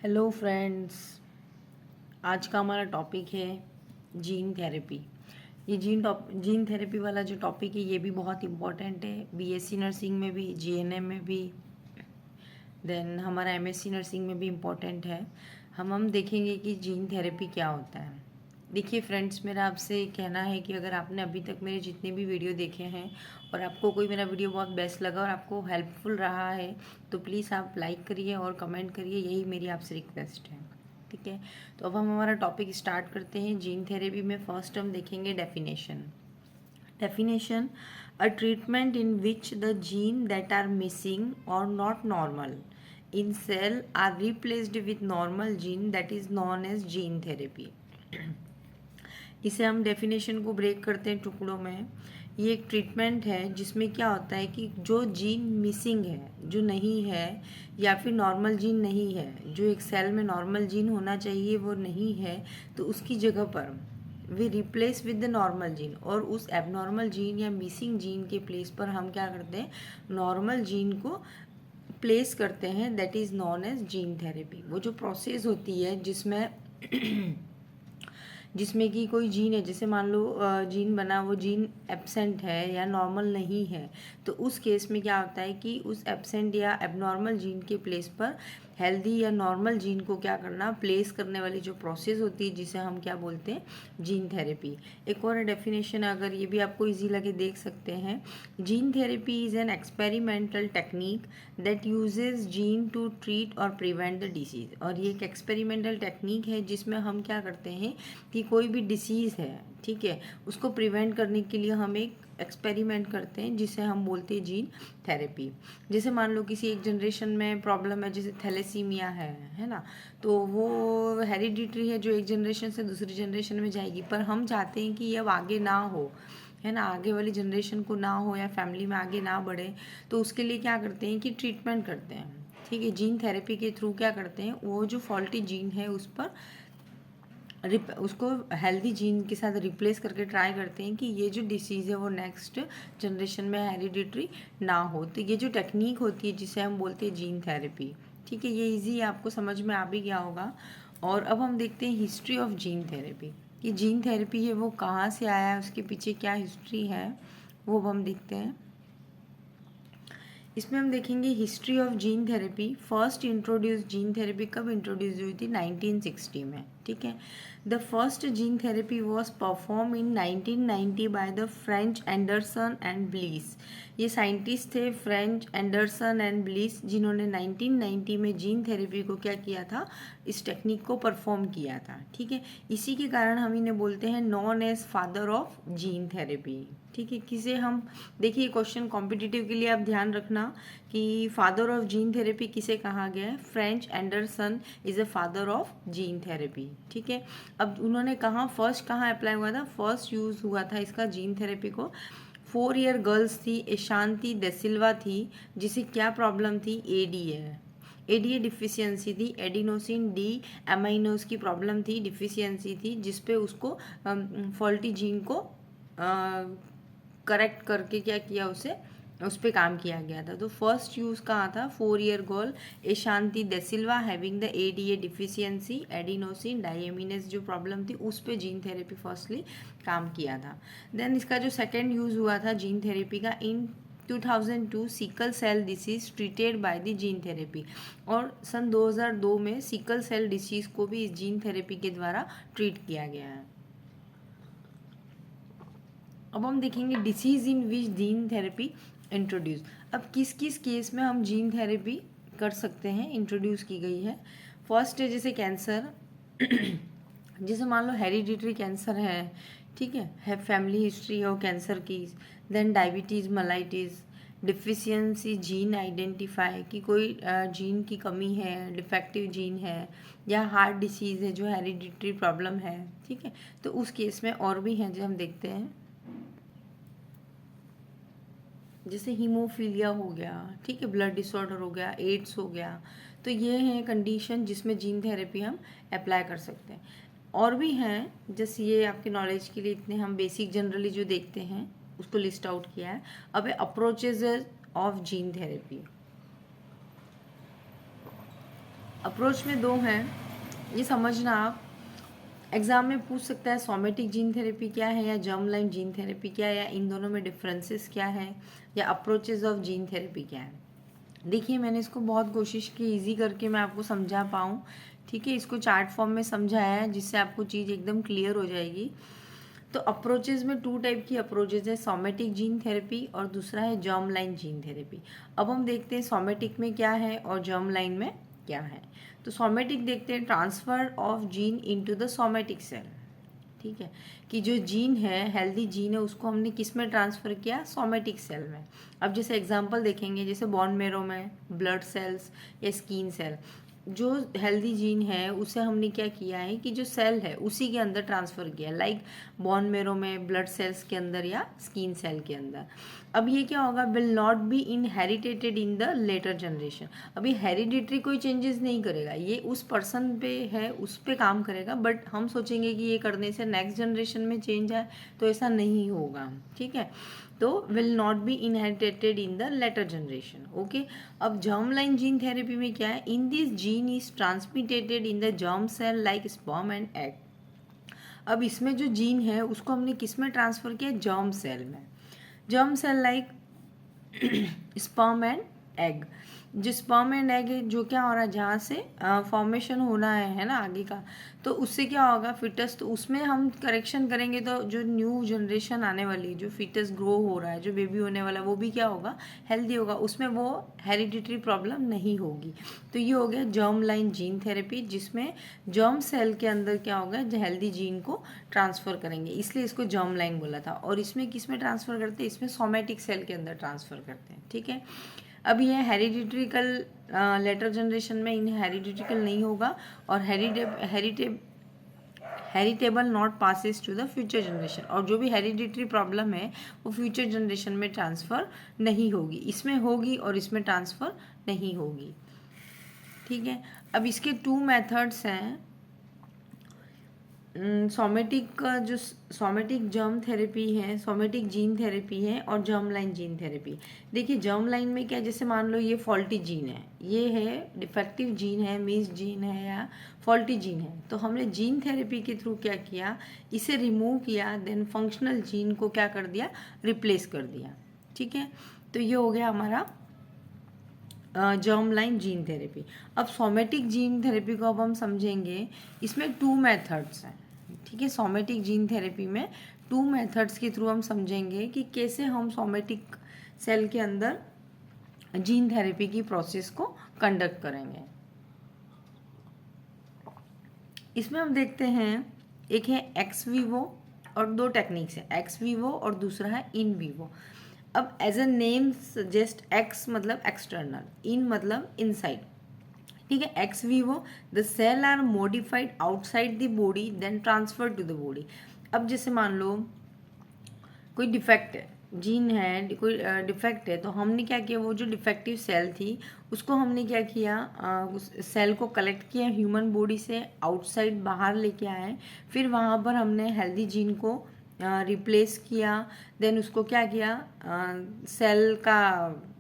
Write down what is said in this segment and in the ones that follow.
Hello friends, आज का हमारा टॉपिक है जीन थेरेपी। ये जीन थेरेपी वाला जो टॉपिक है ये भी बहुत इम्पोर्टेंट है। बीएससी नर्सिंग में भी, जीएनएम में भी, देन हमारा एमएससी नर्सिंग में भी इम्पोर्टेंट है। हम देखेंगे कि जीन थेरेपी क्या होता है। देखिए फ्रेंड्स, मेरा आपसे कहना है कि अगर आपने अभी तक मेरे जितने भी वीडियो देखे हैं और आपको कोई मेरा वीडियो बहुत बेस्ट लगा और आपको हेल्पफुल रहा है तो प्लीज़ आप लाइक करिए और कमेंट करिए, यही मेरी आपसे रिक्वेस्ट है। ठीक है, तो अब हम हमारा टॉपिक स्टार्ट करते हैं। जीन थेरेपी में फर्स्ट हम देखेंगे definition a treatment in which the gene that are missing or not normal in cell are replaced with normal gene, that is known as gene therapy। इसे हम definition को break करते हैं टुकड़ों में। ये एक ट्रीटमेंट है जिसमें क्या होता है कि जो जीन मिसिंग है, जो नहीं है, या फिर नॉर्मल जीन नहीं है, जो एक सेल में नॉर्मल जीन होना चाहिए वो नहीं है, तो उसकी जगह पर we replace with the normal gene, और उस एबनॉर्मल जीन या मिसिंग जीन के प्लेस पर हम क्या करते हैं, नॉर्मल जीन को प्लेस करते हैं। That is known as gene therapy. वो जो प्रोसेस होती है जिसमें कि कोई जीन है, जैसे मान लो जीन बना, वो जीन एब्सेंट है या नॉर्मल नहीं है, तो उस केस में क्या होता है कि उस एब्सेंट या एबनॉर्मल जीन के प्लेस पर हेल्दी या नॉर्मल जीन को क्या करना, प्लेस करने वाली जो प्रोसेस होती है जिसे हम क्या बोलते हैं, जीन थेरेपी। एक और डेफिनेशन, अगर ये भी आपको इजी लगे देख सकते हैं। Gene therapy is an experimental technique that uses gene to treat और प्रिवेंट द डिसीज़। और ये एक एक्सपेरिमेंटल टेक्निक है जिसमें हम क्या करते हैं कि कोई भी डिसीज़ है, ठीक है, उसको प्रिवेंट करने के लिए हम एक एक्सपेरिमेंट करते हैं जिसे हम बोलते हैं जीन थेरेपी। जैसे मान लो किसी एक जनरेशन में प्रॉब्लम है, जैसे थैलेसीमिया है ना, तो वो हेरिडिटरी है जो एक जनरेशन से दूसरी जनरेशन में जाएगी, पर हम चाहते हैं कि ये अब आगे ना हो, है ना, आगे वाली जनरेशन को ना हो या फैमिली में आगे ना बढ़े, तो उसके लिए क्या करते हैं कि ट्रीटमेंट करते हैं। ठीक है, जीन थेरेपी के थ्रू क्या करते हैं, वो जो फॉल्टी जीन है उस पर उसको हेल्दी जीन के साथ रिप्लेस करके ट्राई करते हैं कि ये जो डिसीज़ है वो नेक्स्ट जनरेशन में हेरिडिटरी ना हो। तो ये जो टेक्निक होती है जिसे हम बोलते हैं जीन थेरेपी। ठीक है, ये इजी आपको समझ में आ भी गया होगा। और अब हम देखते हैं हिस्ट्री ऑफ जीन थेरेपी, कि जीन थेरेपी है वो कहाँ से आया है, उसके पीछे क्या हिस्ट्री है, वो हम देखते हैं। इसमें हम देखेंगे history of gene therapy. First introduce gene therapy कब इंट्रोड्यूस हुई थी, 1960 में। ठीक है, the first gene therapy was perform in 1990 by the French Anderson and bliss. ये साइंटिस्ट थे फ्रेंच एंडरसन एंड ब्लीस, जिन्होंने 1990 में जीन थेरेपी को क्या किया था, इस टेक्निक को परफॉर्म किया था। ठीक है, इसी के कारण हम इन्हें बोलते हैं known as father of gene therapy. ठीक है, किसे हम, देखिए क्वेश्चन कॉम्पिटिटिव के लिए आप ध्यान रखना कि फादर ऑफ जीन थेरेपी किसे कहा गया है, French Anderson is a father of gene therapy. ठीक है, अब उन्होंने कहाँ फर्स्ट कहाँ अप्लाई हुआ था, फर्स्ट यूज हुआ था इसका जीन थेरेपी को 4 ईयर गर्ल्स थी, एशांति डेसिल्वा थी, जिसे क्या प्रॉब्लम थी, एडीए डिफिशियंसी थी, एडिनोसिन डी एमाइनोज की प्रॉब्लम थी, डिफिशियंसी थी, जिसपे उसको फॉल्टी जीन को करेक्ट करके क्या किया, उस पर काम किया गया था। तो फर्स्ट यूज़ कहाँ था, 4 year girl Ashanti DeSilva having the ADA deficiency, adenosine deaminase जो प्रॉब्लम थी उस पर जीन थेरेपी फर्स्टली काम किया था। देन इसका जो सेकेंड यूज़ हुआ था जीन थेरेपी का, in 2002 sickle cell disease treated by the gene therapy. और सन 2002 में सिकल सेल डिसीज को भी इस जीन थेरेपी के द्वारा ट्रीट किया गया है। अब हम देखेंगे डिसीज इन विच जीन थेरेपी इंट्रोड्यूस। अब किस किस केस में हम जीन थेरेपी कर सकते हैं, इंट्रोड्यूस की गई है। फर्स्ट है जैसे कैंसर, जैसे मान लो हेरिडिटरी कैंसर है, ठीक है फैमिली हिस्ट्री हो कैंसर की। Then diabetes mellitus, deficiency gene identify, कि कोई जीन की कमी है, डिफेक्टिव जीन है, या हार्ट डिसीज़ है जो हेरिडिटरी प्रॉब्लम है। ठीक है, तो उस केस में और भी हैं जो हम देखते हैं, जैसे हीमोफीलिया हो गया, ठीक है, ब्लड डिसऑर्डर हो गया, एड्स हो गया। तो ये हैं कंडीशन जिसमें जीन थेरेपी हम अप्लाई कर सकते हैं। और भी हैं, जैसे ये आपके नॉलेज के लिए इतने हम बेसिक जनरली जो देखते हैं उसको लिस्ट आउट किया है। अब approaches of gene therapy. Approach में दो हैं, ये समझना आप। एग्ज़ाम में पूछ सकता है सोमेटिक जीन थेरेपी क्या है या जर्म लाइन जीन थेरेपी क्या है, या इन दोनों में डिफरेंसेस क्या है, या अप्रोचेज ऑफ जीन थेरेपी क्या है। देखिए मैंने इसको बहुत कोशिश की इजी करके मैं आपको समझा पाऊँ, ठीक है। इसको चार्ट फॉर्म में समझाया है जिससे आपको चीज़ एकदम क्लियर हो जाएगी। तो अप्रोचेज़ में 2 टाइप की अप्रोचेज़ है, सोमेटिक जीन थेरेपी और दूसरा है जर्म लाइन जीन थेरेपी। अब हम देखते हैं सोमेटिक में क्या है और जर्म लाइन में क्या है। तो सोमेटिक देखते हैं, transfer of gene into the somatic cell, ठीक है, कि जो जीन है, हेल्दी जीन है, उसको हमने किस में ट्रांसफ़र किया, सोमेटिक सेल में। अब जैसे एग्जांपल देखेंगे, जैसे बोन मैरो में ब्लड सेल्स या स्किन सेल, जो हेल्दी जीन है उसे हमने क्या किया है कि जो सेल है उसी के अंदर ट्रांसफ़र किया, लाइक बोन मैरो में, ब्लड सेल्स के अंदर या स्किन सेल के अंदर। अब ये क्या होगा, will not be inheritated in the later generation. अभी हेरिडिटरी कोई चेंजेस नहीं करेगा, ये उस पर्सन पे है, उस पे काम करेगा, बट हम सोचेंगे कि ये करने से नेक्स्ट जनरेशन में चेंज आए, तो ऐसा नहीं होगा, ठीक है। तो will not be inheritated in the later generation, okay. अब जर्म लाइन जीन थेरेपी में क्या है, in this gene is transmitated in the germ cell like sperm and egg. अब इसमें जो जीन है उसको हमने किस में ट्रांसफ़र किया, जर्म सेल में। Germ cell like sperm and egg. जो स्पर्म एंड एग है, जो क्या हो रहा है, जहाँ से फॉर्मेशन होना है ना आगे का, तो उससे क्या होगा, फिटस, तो उसमें हम करेक्शन करेंगे तो जो न्यू जनरेशन आने वाली है, जो फिटस ग्रो हो रहा है, जो बेबी होने वाला है, वो भी क्या होगा, हेल्दी होगा, उसमें वो हेरिडिटरी प्रॉब्लम नहीं होगी। तो ये हो गया जर्म लाइन जीन थेरेपी, जिसमें जर्म सेल के अंदर क्या होगा, हेल्दी जीन को ट्रांसफ़र करेंगे, इसलिए इसको जर्म लाइन बोला था। और इसमें किस में ट्रांसफ़र करते हैं, इसमें सोमेटिक सेल के अंदर ट्रांसफ़र करते हैं, ठीक है। अब ये हेरिडिट्रिकल लेटर जनरेशन में इन हेरिडिट्रिकल नहीं होगा, और heritable not passes to the future generation, और जो भी हेरिडिटरी प्रॉब्लम है वो फ्यूचर जनरेशन में ट्रांसफ़र नहीं होगी, इसमें होगी और इसमें ट्रांसफ़र नहीं होगी, ठीक है। अब इसके 2 मेथड्स हैं, सोमेटिक का जो सोमेटिक जर्म थेरेपी है, सोमेटिक जीन थेरेपी है, और जर्म लाइन जीन थेरेपी। देखिए जर्म लाइन में क्या, जैसे मान लो ये फॉल्टी जीन है, ये है डिफेक्टिव जीन है, मिस जीन है या फॉल्टी जीन है, तो हमने जीन थेरेपी के थ्रू क्या किया, इसे रिमूव किया, देन फंक्शनल जीन को क्या कर दिया, रिप्लेस कर दिया, ठीक है। तो ये हो गया हमारा जर्म लाइन जीन थेरेपी। अब सोमेटिक जीन थेरेपी को अब हम समझेंगे, इसमें 2 मेथड्स हैं, ठीक है। सोमेटिक जीन थेरेपी में 2 मेथड्स के थ्रू हम समझेंगे कि कैसे हम सोमेटिक सेल के अंदर जीन थेरेपी की प्रोसेस को कंडक्ट करेंगे। इसमें हम देखते हैं, एक है एक्स वीवो और 2 टेक्निक्स है, एक्स वीवो और दूसरा है इन वीवो। अब as a name suggest, ex मतलब एक्सटर्नल, इन मतलब इनसाइड, ठीक है। Ex vivo, the cell are modified outside the body then transfer to the body. अब जैसे मान लो कोई डिफेक्ट है, जीन है, कोई डिफेक्ट है, तो हमने क्या किया, वो जो डिफेक्टिव सेल थी उसको हमने क्या किया, उस सेल को कलेक्ट किया ह्यूमन बॉडी से, आउटसाइड बाहर लेके आए, फिर वहाँ पर हमने हेल्दी जीन को रिप्लेस किया, देन उसको क्या किया, सेल का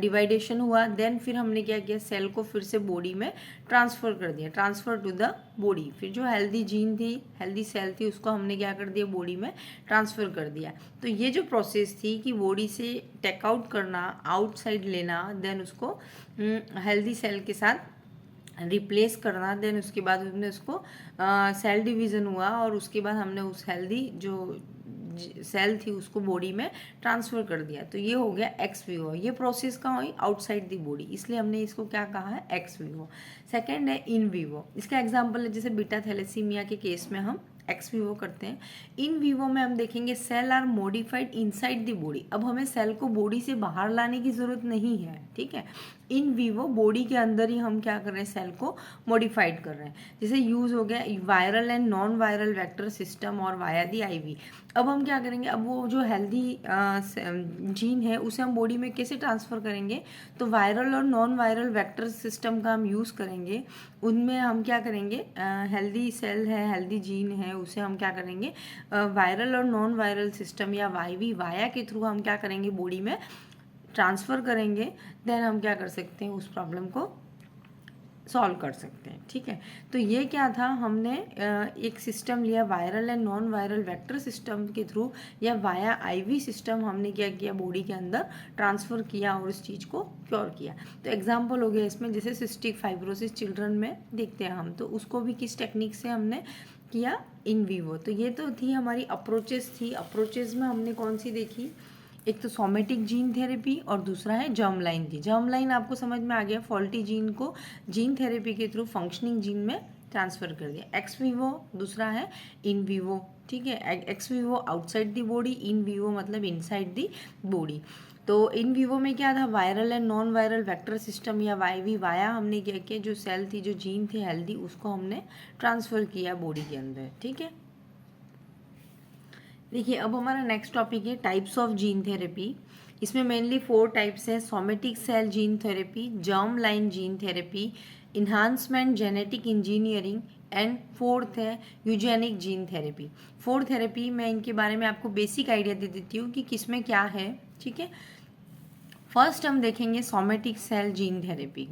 डिवाइडेशन हुआ, देन फिर हमने क्या किया, सेल को फिर से बॉडी में ट्रांसफ़र कर दिया, ट्रांसफ़र टू द बॉडी। फिर जो हेल्दी जीन थी, हेल्दी सेल थी, उसको हमने क्या कर दिया, बॉडी में ट्रांसफ़र कर दिया। तो ये जो प्रोसेस थी कि बॉडी से टेक आउट करना, आउटसाइड लेना, देन उसको हेल्दी सेल के साथ रिप्लेस करना, देन उसके बाद हमने उसको सेल डिवीज़न हुआ, और उसके बाद हमने उस हेल्दी जो सेल थी उसको बॉडी में ट्रांसफ़र कर दिया। तो ये हो गया एक्स वीवो। ये प्रोसेस कहाँ हुई, आउटसाइड दी बॉडी, इसलिए हमने इसको क्या कहा है, एक्स वीवो। सेकेंड है इन वीवो। इसका एग्जाम्पल है जैसे बीटा थैलेसीमिया के केस में हम एक्स वीवो करते हैं। इन वीवो में हम देखेंगे cell are modified inside the body. अब हमें सेल को बॉडी से बाहर लाने की ज़रूरत नहीं है, ठीक है। इन वीवो बॉडी के अंदर ही हम क्या कर रहे हैं, सेल को मॉडिफाइड कर रहे हैं। जैसे यूज़ हो गया viral and non viral vector system और वाया दी आईवी। अब हम क्या करेंगे, अब वो जो हेल्दी जीन है उसे हम बॉडी में कैसे ट्रांसफ़र करेंगे, तो वायरल और नॉन वायरल वेक्टर सिस्टम का हम यूज़ करेंगे। उनमें हम क्या करेंगे, हेल्दी सेल है, हेल्दी जीन है, उसे हम क्या करेंगे, वायरल और नॉन वायरल सिस्टम या वाईवी वाया के थ्रू हम क्या करेंगे, बॉडी में ट्रांसफ़र करेंगे। देन हम क्या कर सकते हैं, उस प्रॉब्लम को सॉल्व कर सकते हैं। ठीक है, तो ये क्या था, हमने एक सिस्टम लिया viral and non viral vector system के थ्रू या वाया आईवी सिस्टम हमने क्या किया, बॉडी के अंदर ट्रांसफ़र किया और इस चीज़ को क्योर किया। तो एग्जांपल हो गया इसमें, जैसे सिस्टिक फाइब्रोसिस चिल्ड्रन में देखते हैं हम, तो उसको भी किस टेक्निक से हमने किया, इन वीवो। तो ये तो थी हमारी अप्रोचेस थी। अप्रोचेस में हमने कौन सी देखी, एक तो सोमेटिक जीन थेरेपी और दूसरा है जर्म लाइन थी। जर्म लाइन आपको समझ में आ गया, फॉल्टी जीन को जीन थेरेपी के थ्रू फंक्शनिंग जीन में ट्रांसफ़र कर दिया। एक्स वीवो दूसरा है इन वीवो। ठीक है, ex Vivo outside the body, in vivo मतलब इनसाइड दी बॉडी। तो इन वीवो में क्या था, viral and non viral vector system या वाईवी वाया हमने क्या किया, जो सेल थी, जो जीन थे हेल्दी, उसको हमने ट्रांसफ़र किया बॉडी के अंदर। ठीक है, देखिए अब हमारा नेक्स्ट टॉपिक है टाइप्स ऑफ जीन थेरेपी। इसमें मेनली 4 टाइप्स हैं, somatic cell gene therapy, germ line gene therapy, enhancement genetic engineering and 4th है यूजेनिक जीन थेरेपी। 4 थेरेपी मैं इनके बारे में आपको बेसिक आइडिया दे देती हूँ कि किसमें क्या है। ठीक है, फर्स्ट हम देखेंगे सोमेटिक सेल जीन थेरेपी।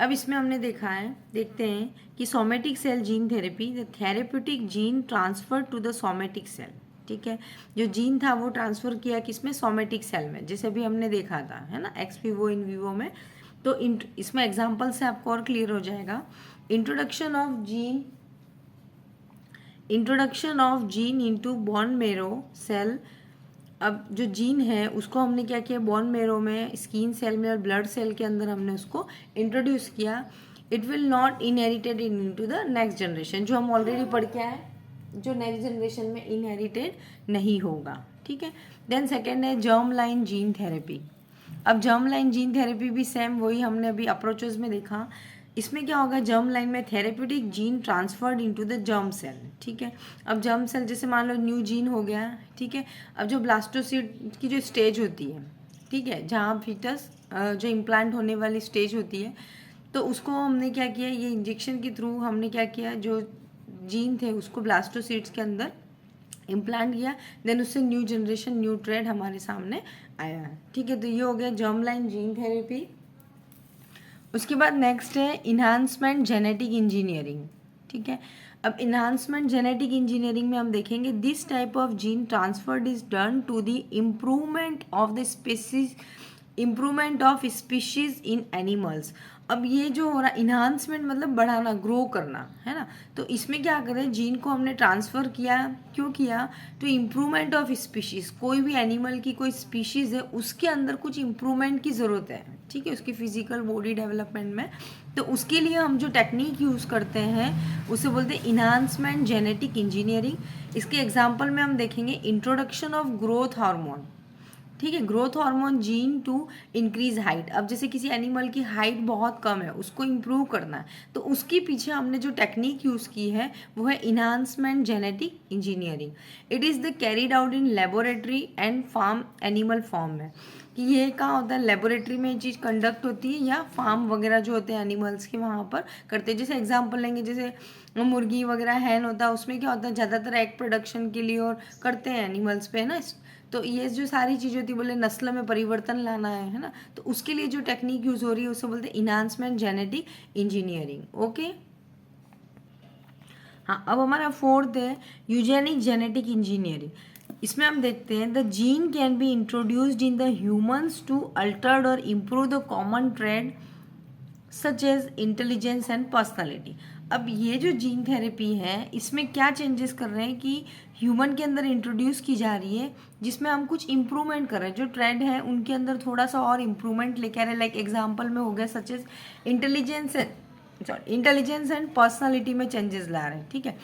अब इसमें हमने देखा है, देखते हैं कि somatic cell gene therapy, the therapeutic gene transfer to the somatic cell. ठीक है, जो जीन था वो ट्रांसफ़र किया किसमें, सोमेटिक सेल में, जैसे अभी हमने देखा था, है ना, एक्स वीवो इन वीवो में। तो इसमें एग्जांपल से आपको और क्लियर हो जाएगा। Introduction of gene into bone marrow cell. अब जो जीन है उसको हमने क्या किया, बोन मेरो में, स्किन सेल में और ब्लड सेल के अंदर हमने उसको इंट्रोड्यूस किया। It will not inherited into the next generation, जो हम ऑलरेडी पढ़ के आए, जो नेक्स्ट जनरेशन में इनहेरिटेड नहीं होगा। ठीक है, देन सेकेंड है जर्म लाइन जीन थेरेपी। अब जर्म लाइन जीन थेरेपी भी सेम वही हमने अभी अप्रोचेस में देखा। इसमें क्या होगा, जर्म लाइन में therapeutic gene transferred into the germ cell. ठीक है, अब जर्म सेल जैसे मान लो न्यू जीन हो गया। ठीक है, अब जो ब्लास्टोसिस्ट की जो स्टेज होती है, ठीक है, जहाँ फीटस जो इम्प्लांट होने वाली स्टेज होती है, तो उसको हमने क्या किया, ये इंजेक्शन के थ्रू हमने क्या किया, जो जीन थे उसको ब्लास्टोसिट्स के अंदर इम्प्लांट किया, देन उससे न्यू जनरेशन न्यू ट्रेड हमारे सामने आया है। ठीक है, तो ये हो गया जर्म लाइन जीन थेरेपी। उसके बाद नेक्स्ट है इन्हांसमेंट जेनेटिक इंजीनियरिंग। ठीक है, अब इन्हांसमेंट जेनेटिक इंजीनियरिंग में हम देखेंगे this type of gene transferred is done to the improvement of species in animals. अब ये जो हो रहा इन्हांसमेंट मतलब बढ़ाना, ग्रो करना, है ना। तो इसमें क्या करें, जीन को हमने ट्रांसफ़र किया, क्यों किया, तो इम्प्रूवमेंट ऑफ स्पीशीज़, कोई भी एनिमल की कोई स्पीशीज़ है उसके अंदर कुछ इम्प्रूवमेंट की ज़रूरत है। ठीक है, उसकी फिजिकल बॉडी डेवलपमेंट में, तो उसके लिए हम जो टेक्निक यूज़ करते हैं उसे बोलते हैं इन्हांसमेंट जेनेटिक इंजीनियरिंग। इसके एग्जाम्पल में हम देखेंगे इंट्रोडक्शन ऑफ ग्रोथ हार्मोन। ठीक है, growth hormone gene to increase height. अब जैसे किसी एनिमल की हाइट बहुत कम है, उसको इम्प्रूव करना है, तो उसके पीछे हमने जो टेक्निक यूज़ की है वो है enhancement genetic engineering. It is the carried out in laboratory and farm animal form में, कि ये कहाँ होता है, लेबोरेटरी में ये चीज़ कंडक्ट होती है या फार्म वगैरह जो होते हैं एनिमल्स के वहाँ पर करते हैं। जैसे एग्जांपल लेंगे, जैसे मुर्गी वगैरह हैन होता है, उसमें क्या होता है, ज़्यादातर एग प्रोडक्शन के लिए और करते हैं एनिमल्स पे, है ना। तो ये जो सारी चीज़ होती है, बोले नस्ल में परिवर्तन लाना है ना, तो उसके लिए जो टेक्निक यूज़ हो रही है उसे बोलते हैं इन्हांसमेंट जेनेटिक इंजीनियरिंग। ओके, हाँ, अब हमारा 4th है यूजेनिक जेनेटिक इंजीनियरिंग। इसमें हम देखते हैं the gene can be introduced in the humans to altered और improve the common trait such as intelligence and personality. अब ये जो जीन थेरेपी है इसमें क्या चेंजेस कर रहे हैं कि ह्यूमन के अंदर इंट्रोड्यूस की जा रही है, जिसमें हम कुछ इम्प्रूवमेंट कर रहे हैं, जो ट्रेंड है उनके अंदर थोड़ा सा और इम्प्रूवमेंट लेके आ रहे हैं। लाइक एग्जांपल में हो गया such as intelligence and personality में चेंजेस ला रहे हैं। ठीक है,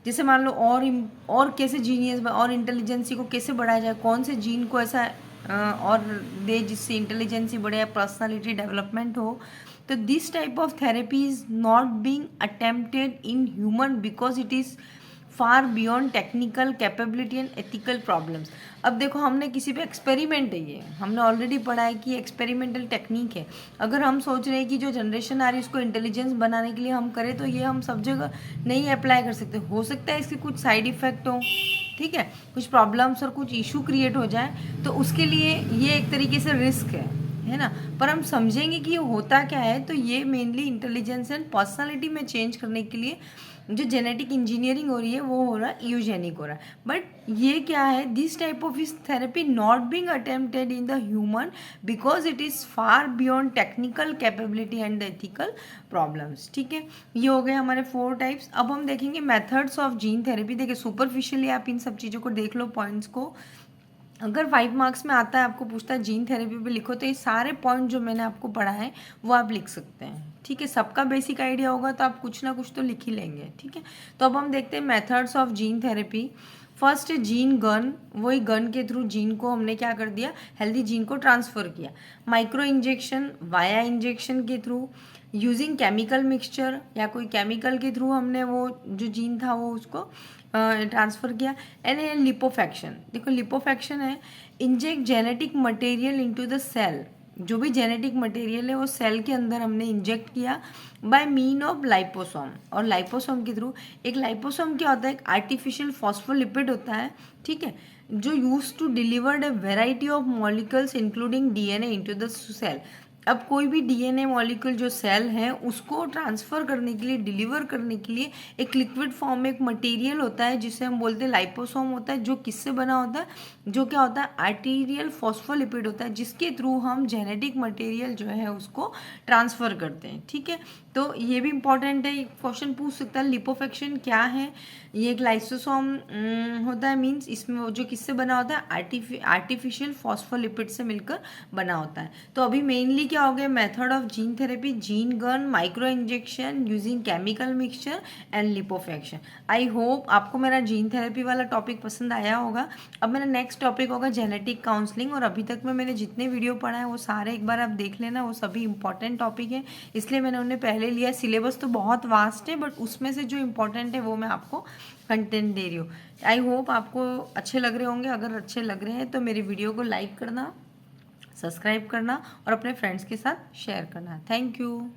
जैसे मान लो और कैसे जीनियस और इंटेलिजेंसी को कैसे बढ़ाया जाए, कौन से जीन को ऐसा और दे जिससे इंटेलिजेंसी बढ़े, पर्सनालिटी डेवलपमेंट हो। तो this type of therapy is not being attempted in human because it is far beyond technical capability and ethical problems. अब देखो, हमने किसी पे एक्सपेरिमेंट है, ये हमने ऑलरेडी पढ़ा है कि एक्सपेरिमेंटल टेक्निक है। अगर हम सोच रहे हैं कि जो जनरेशन आ रही है उसको इंटेलिजेंस बनाने के लिए हम करें, तो ये हम सब जगह नहीं अप्लाई कर सकते। हो सकता है इसके कुछ साइड इफ़ेक्ट हो, ठीक है, कुछ प्रॉब्लम्स और कुछ इशू क्रिएट हो जाए, तो उसके लिए ये एक तरीके से रिस्क है है ना, पर हम समझेंगे कि ये होता क्या है। तो ये मेनली इंटेलिजेंस एंड पर्सनालिटी में चेंज करने के लिए जो जेनेटिक इंजीनियरिंग हो रही है वो हो रहा है यूजेनिक हो रहा है। बट ये क्या है, दिस टाइप ऑफ इस therapy not being attempted in the human because it is far beyond technical capability and the ethical problems. ठीक है, ये हो गए हमारे 4 टाइप्स। अब हम देखेंगे मेथड्स ऑफ जीन थेरेपी। देखिए सुपरफिशियली आप इन सब चीज़ों को देख लो, पॉइंट्स को। अगर 5 मार्क्स में आता है, आपको पूछता है जीन थेरेपी पे लिखो, तो ये सारे पॉइंट जो मैंने आपको पढ़ा है वो आप लिख सकते हैं। ठीक है, सबका बेसिक आइडिया होगा तो आप कुछ ना कुछ तो लिख ही लेंगे। ठीक है, तो अब हम देखते हैं methods of gene therapy. First gene gun, वही गन के थ्रू जीन को हमने क्या कर दिया, हेल्दी जीन को ट्रांसफ़र किया। माइक्रो इंजेक्शन, वाया इंजेक्शन के थ्रू, यूजिंग केमिकल मिक्सचर या कोई केमिकल के थ्रू हमने वो जो जीन था वो उसको ट्रांसफ़र किया। एंड लिपोफैक्शन, देखो लिपोफैक्शन है inject genetic material into the cell, जो भी जेनेटिक मटेरियल है वो सेल के अंदर हमने इंजेक्ट किया बाय मीन ऑफ लाइपोसोम। और लाइपोसोम के थ्रू, एक लाइपोसोम क्या होता है, एक आर्टिफिशियल फॉस्फोलिपिड होता है। ठीक है, जो use to delivered a variety of molecules including DNA into the cell. अब कोई भी डीएनए मॉलिक्यूल जो सेल है उसको ट्रांसफ़र करने के लिए, डिलीवर करने के लिए एक लिक्विड फॉर्म में एक मटेरियल होता है जिसे हम बोलते हैं लाइपोसोम होता है, जो किससे बना होता है, जो क्या होता है, आर्टीरियल फॉस्फोलिपिड होता है, जिसके थ्रू हम जेनेटिक मटेरियल जो है उसको ट्रांसफ़र करते हैं। ठीक है, तो ये भी इंपॉर्टेंट है, क्वेश्चन पूछ सकता है लिपोफैक्शन क्या है। ये एक लाइसोसोम होता है, मीन्स इसमें वो जो किससे बना होता है, आर्टिफिशियल फॉस्फोलिपिड से मिलकर बना होता है। तो अभी मेनली क्या हो गया, method of gene therapy, gene gun, micro injection, using chemical mixture and lipofection. I hope आपको मेरा जीन थेरेपी वाला टॉपिक पसंद आया होगा। अब मेरा नेक्स्ट टॉपिक होगा जेनेटिक काउंसलिंग, और अभी तक में मैंने जितने वीडियो पढ़ा है वो सारे एक बार आप देख लेना, वो सभी इंपॉर्टेंट टॉपिक है, इसलिए मैंने उन्हें पहले लिया। सिलेबस तो बहुत वास्ट है, बट उसमें से जो इंपॉर्टेंट है वो मैं आपको कंटेंट दे रही हूँ। आई होप आपको अच्छे लग रहे होंगे। अगर अच्छे लग रहे हैं तो मेरी वीडियो को लाइक करना, सब्सक्राइब करना और अपने फ्रेंड्स के साथ शेयर करना। Thank you.